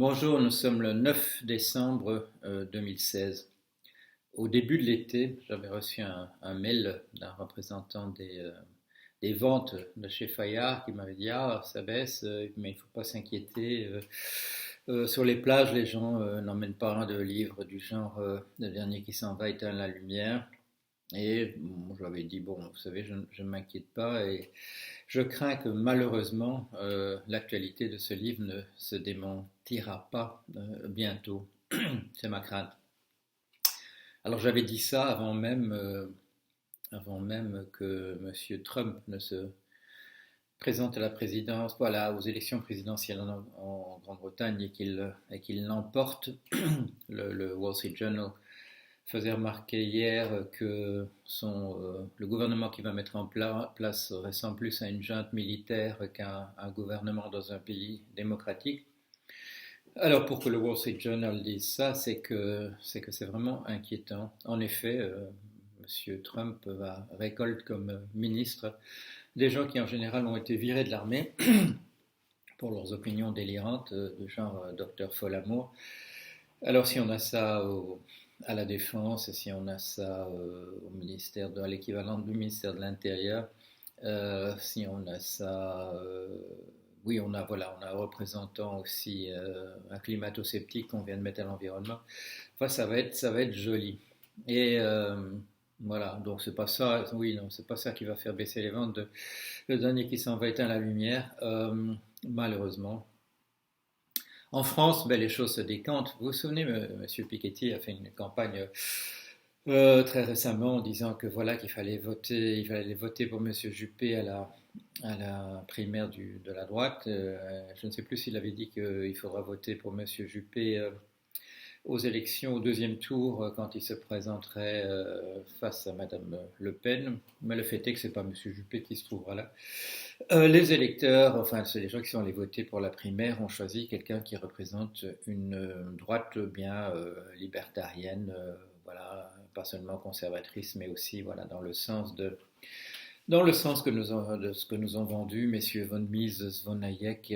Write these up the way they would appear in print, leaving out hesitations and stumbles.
Bonjour, nous sommes le 9 décembre 2016. Au début de l'été, j'avais reçu un mail d'un représentant des ventes de chez Fayard qui m'avait dit: Ah, ça baisse, mais il ne faut pas s'inquiéter. Sur les plages, les gens n'emmènent pas de livres du genre Le dernier qui s'en va éteint la lumière. Et bon, je lui avais dit: Bon, vous savez, je ne m'inquiète pas et je crains que malheureusement l'actualité de ce livre ne se démentira pas bientôt. C'est ma crainte. Alors j'avais dit ça avant même que M. Trump ne se présente à la présidence, voilà, aux élections présidentielles en Grande-Bretagne et qu'il l'emporte. Le Wall Street Journal faisait remarquer hier que le gouvernement qui va mettre en place ressemble plus à une junte militaire qu'à un gouvernement dans un pays démocratique. Alors pour que le Wall Street Journal dise ça, c'est vraiment inquiétant. En effet, M. Trump récolte comme ministre des gens qui en général ont été virés de l'armée pour leurs opinions délirantes, de genre Dr Folamour. Alors si on a ça à la Défense, et si on a ça au ministère, à l'équivalent du ministère de l'Intérieur, si on a ça, oui, on a un représentant aussi, un climato-sceptique qu'on vient de mettre à l'environnement. Enfin, ça va être joli. Et voilà, donc c'est pas ça, oui, non, c'est pas ça qui va faire baisser les ventes. Le dernier qui s'en va éteindre la lumière, malheureusement. En France, ben, les choses se décantent. Vous vous souvenez, M. Piketty a fait une campagne très récemment en disant que voilà il fallait voter pour M. Juppé à la primaire de la droite. Je ne sais plus s'il avait dit qu'il faudra voter pour M. Juppé aux élections au deuxième tour quand il se présenterait face à Mme Le Pen. Mais le fait est que c'est pas M. Juppé qui se trouvera là. Les électeurs, enfin c'est les gens qui sont allés voter pour la primaire, ont choisi quelqu'un qui représente une droite bien libertarienne, voilà, pas seulement conservatrice, mais aussi voilà dans le sens de ce que nous ont vendu messieurs von Mises, von Hayek,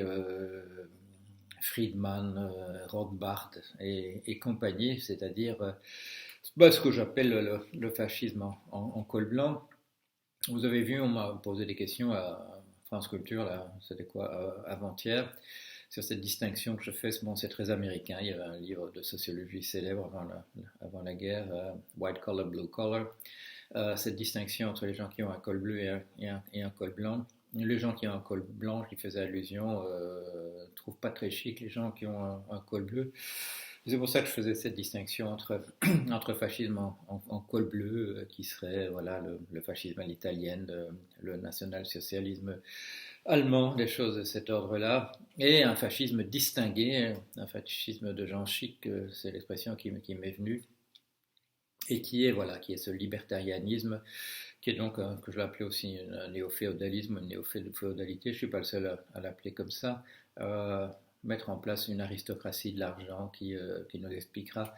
Friedman, Rothbard et compagnie, c'est-à-dire ce que j'appelle le fascisme en col blanc. Vous avez vu, on m'a posé des questions à France Culture, là, c'était quoi, avant-hier, sur cette distinction que je fais. Bon, c'est très américain. Il y avait un livre de sociologie célèbre avant la guerre, White Collar, Blue Collar. Cette distinction entre les gens qui ont un col bleu et un col blanc. Les gens qui ont un col blanc, qui faisaient allusion, ne trouvent pas très chic les gens qui ont un col bleu. C'est pour ça que je faisais cette distinction entre fascisme en col bleu, qui serait voilà, le fascisme à l'italienne, le national-socialisme allemand, des choses de cet ordre-là, et un fascisme distingué, un fascisme de gens chics, c'est l'expression qui m'est venue, et qui est ce libertarianisme, qui est donc, que je l'appelais aussi un néo-féodalisme, une néo-féodalité, je ne suis pas le seul à l'appeler comme ça, mettre en place une aristocratie de l'argent qui nous expliquera,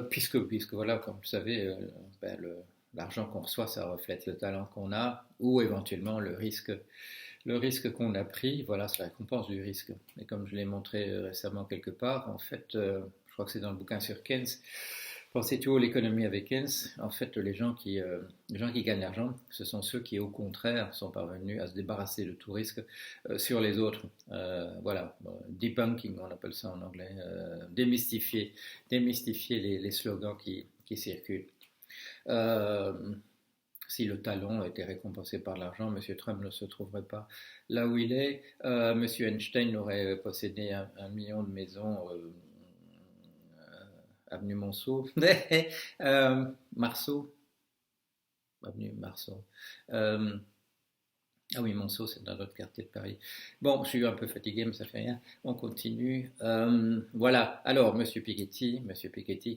puisque voilà, comme vous savez, ben, l'argent qu'on reçoit, ça reflète le talent qu'on a, ou éventuellement le risque qu'on a pris, voilà, c'est la récompense du risque. Et comme je l'ai montré récemment quelque part, en fait, je crois que c'est dans le bouquin sur Keynes, Pensez toujours l'économie avec Keynes. En fait, les gens qui gagnent l'argent, ce sont ceux qui, au contraire, sont parvenus à se débarrasser de tout risque sur les autres. Voilà, debunking, on appelle ça en anglais, démystifier les slogans qui circulent. Euh, si le talent était récompensé par l'argent, M. Trump ne se trouverait pas là où il est. M. Einstein aurait possédé un million de maisons. Avenue Monceau, Marceau, avenue Marceau. Ah oui, Monceau, c'est dans notre quartier de Paris. Bon, je suis un peu fatigué, mais ça fait rien. On continue. Voilà. Alors, Monsieur Piketty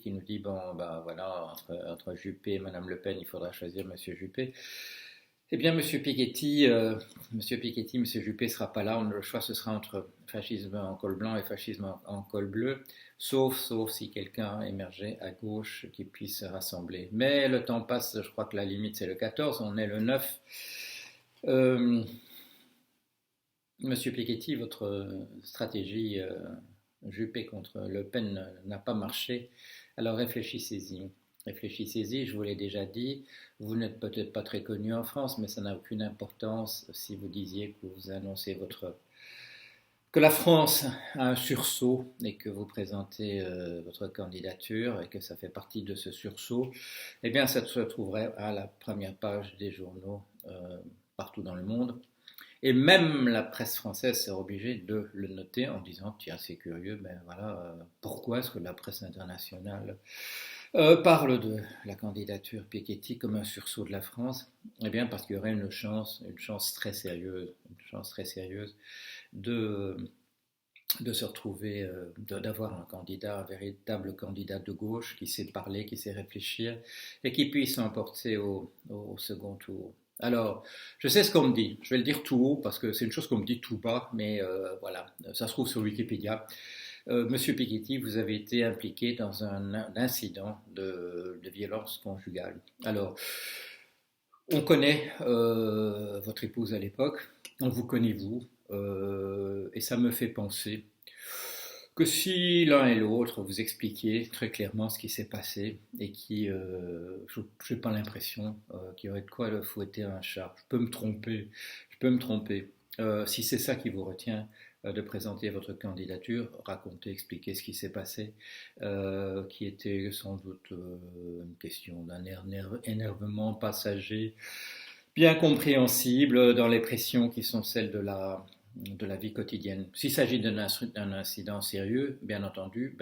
qui nous dit bon, bah voilà, entre Juppé et Madame Le Pen, il faudra choisir Monsieur Juppé. Eh bien, Monsieur Piketty, Monsieur Juppé ne sera pas là. Le choix, ce sera entre fascisme en col blanc et fascisme en col bleu, sauf si quelqu'un émergeait à gauche qui puisse rassembler. Mais le temps passe, je crois que la limite, c'est le 14, on est le 9. Monsieur Piketty, votre stratégie Juppé contre Le Pen n'a pas marché, alors réfléchissez-y. Réfléchissez-y, je vous l'ai déjà dit, vous n'êtes peut-être pas très connu en France, mais ça n'a aucune importance si vous disiez que vous annoncez que la France a un sursaut et que vous présentez votre candidature et que ça fait partie de ce sursaut, eh bien ça se trouverait à la première page des journaux partout dans le monde. Et même la presse française s'est obligée de le noter en disant, tiens, c'est curieux, ben voilà, pourquoi est-ce que la presse internationale parle de la candidature Piketty comme un sursaut de la France? Eh bien, parce qu'il y aurait une chance une chance très sérieuse de, de se retrouver, d'avoir un candidat, un véritable candidat de gauche qui sait parler, qui sait réfléchir et qui puisse l'emporter au second tour. Alors, je sais ce qu'on me dit, je vais le dire tout haut parce que c'est une chose qu'on me dit tout bas, mais voilà, ça se trouve sur Wikipédia. Monsieur Piketty, vous avez été impliqué dans un incident de violence conjugale. Alors, on connaît votre épouse à l'époque, on vous connaît vous, et ça me fait penser que si l'un et l'autre vous expliquiez très clairement ce qui s'est passé et je n'ai pas l'impression qu'il y aurait de quoi le fouetter un chat. Je peux me tromper. Si c'est ça qui vous retient de présenter votre candidature, raconter, expliquer ce qui s'est passé, qui était sans doute une question d'un énervement passager, bien compréhensible dans les pressions qui sont celles de la vie quotidienne. S'il s'agit d'un incident sérieux, bien entendu,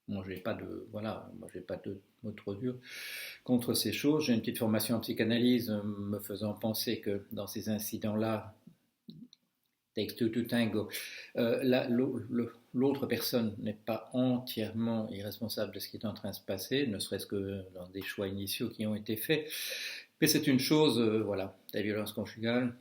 moi j'ai pas de moi j'ai pas de mots trop durs contre ces choses. J'ai une petite formation en psychanalyse me faisant penser que dans ces incidents-là, takes two to tango, l'autre personne n'est pas entièrement irresponsable de ce qui est en train de se passer, ne serait-ce que dans des choix initiaux qui ont été faits. Mais c'est une chose, voilà, la violence conjugale,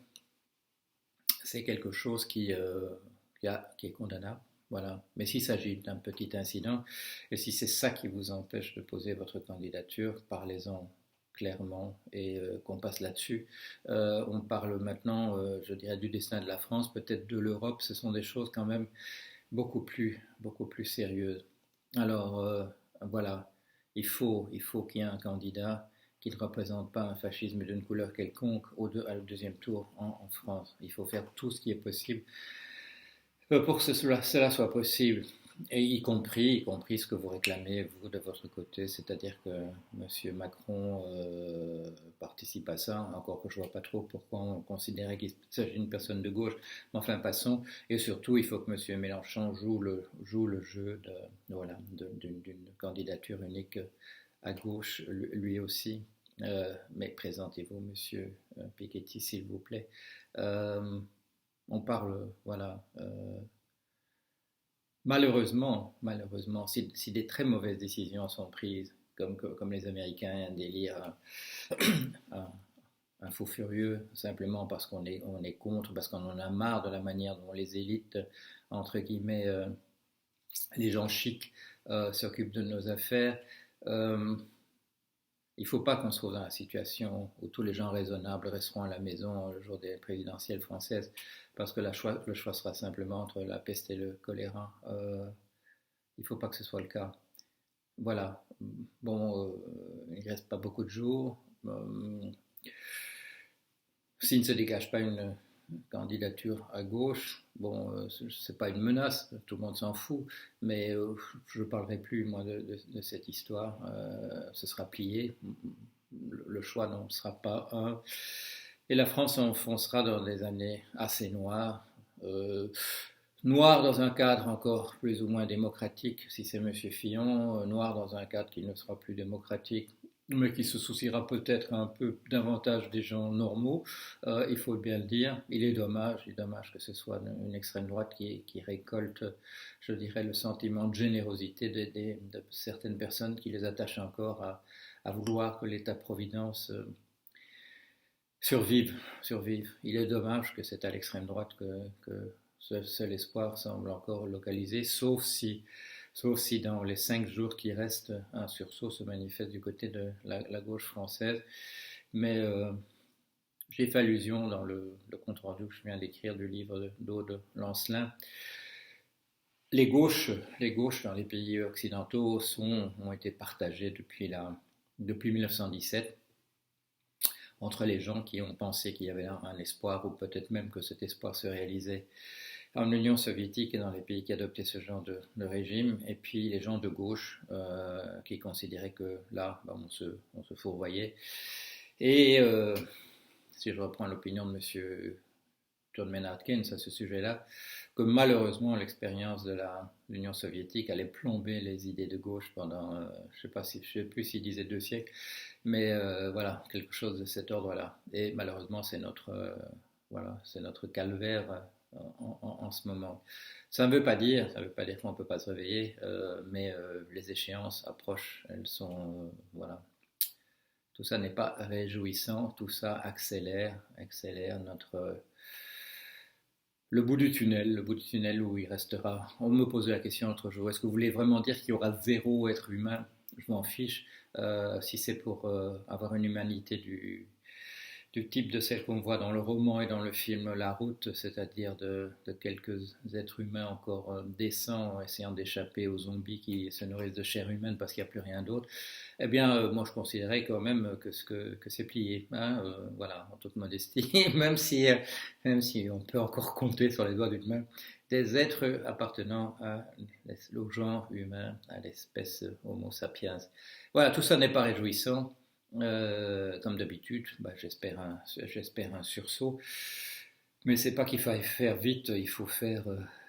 c'est quelque chose qui est condamnable. Voilà. Mais s'il s'agit d'un petit incident, et si c'est ça qui vous empêche de poser votre candidature, parlez-en clairement et qu'on passe là-dessus. On parle maintenant, je dirais, du destin de la France, peut-être de l'Europe. Ce sont des choses quand même beaucoup plus sérieuses. Alors voilà, il faut qu'il y ait un candidat qui ne représente pas un fascisme d'une couleur quelconque au deuxième tour en France. Il faut faire tout ce qui est possible pour que cela soit possible, et y compris ce que vous réclamez, vous, de votre côté, c'est-à-dire que M. Macron participe à ça, encore que je ne vois pas trop pourquoi on considérait qu'il s'agit d'une personne de gauche, mais enfin passons, et surtout il faut que M. Mélenchon joue le jeu d'une candidature unique à gauche, lui aussi. Mais présentez-vous, Monsieur Piketty, s'il vous plaît. On parle, voilà. Malheureusement, si des très mauvaises décisions sont prises, comme les Américains délirent un fou furieux, simplement parce on est contre, parce qu'on en a marre de la manière dont les élites, entre guillemets, les gens chics, s'occupent de nos affaires. Il ne faut pas qu'on se trouve dans la situation où tous les gens raisonnables resteront à la maison le jour des présidentielles françaises, parce que le choix sera simplement entre la peste et le choléra. Il ne faut pas que ce soit le cas. Voilà. Bon, il ne reste pas beaucoup de jours. S'il ne se dégage pas une candidature à gauche, bon, c'est pas une menace, tout le monde s'en fout, mais je ne parlerai plus, moi, de cette histoire. Ce sera plié. Le choix n'en sera pas un. Et la France s'enfoncera dans des années assez noires. Noir dans un cadre encore plus ou moins démocratique, si c'est M. Fillon, noir dans un cadre qui ne sera plus démocratique, mais qui se souciera peut-être un peu davantage des gens normaux, il faut bien le dire. Il est dommage que ce soit une extrême droite qui récolte, je dirais, le sentiment de générosité de certaines personnes qui les attachent encore à vouloir que l'État-providence survive. Il est dommage que c'est à l'extrême droite que ce seul espoir semble encore localisé, sauf si dans les 5 jours qui restent, un sursaut se manifeste du côté de la gauche française. Mais j'ai fait allusion dans le compte rendu que je viens d'écrire du livre d'Aude Lancelin les gauches dans les pays occidentaux ont été partagées depuis 1917 entre les gens qui ont pensé qu'il y avait un espoir, ou peut-être même que cet espoir se réalisait en Union soviétique et dans les pays qui adoptaient ce genre de régime, et puis les gens de gauche qui considéraient que là, on se fourvoyait. Et si je reprends l'opinion de M. John Maynard Keynes à ce sujet-là, que malheureusement l'expérience de l'Union soviétique allait plomber les idées de gauche pendant, je ne sais plus s'il disait 2 siècles, mais voilà, quelque chose de cet ordre-là. Et malheureusement, c'est notre calvaire en ce moment. Ça ne veut pas dire qu'on ne peut pas se réveiller, mais les échéances approchent, elles sont, voilà. Tout ça n'est pas réjouissant, tout ça accélère le bout du tunnel où il restera. On me posait la question l'autre jour, est-ce que vous voulez vraiment dire qu'il y aura 0 être humain? Je m'en fiche. Si c'est pour avoir une humanité du type de celle qu'on voit dans le roman et dans le film La Route, c'est-à-dire de quelques êtres humains encore décents essayant d'échapper aux zombies qui se nourrissent de chair humaine parce qu'il n'y a plus rien d'autre, eh bien, moi je considérais quand même que c'est plié, hein, voilà, en toute modestie, même si on peut encore compter sur les doigts d'une main des êtres appartenant au genre humain, à l'espèce Homo sapiens. Voilà, tout ça n'est pas réjouissant. Comme d'habitude, j'espère un sursaut. Mais c'est pas qu'il faille faire vite, il faut faire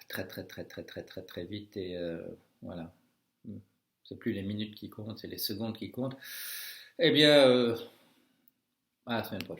très très très très très très très vite et voilà. C'est plus les minutes qui comptent, c'est les secondes qui comptent. Eh bien, à la semaine prochaine.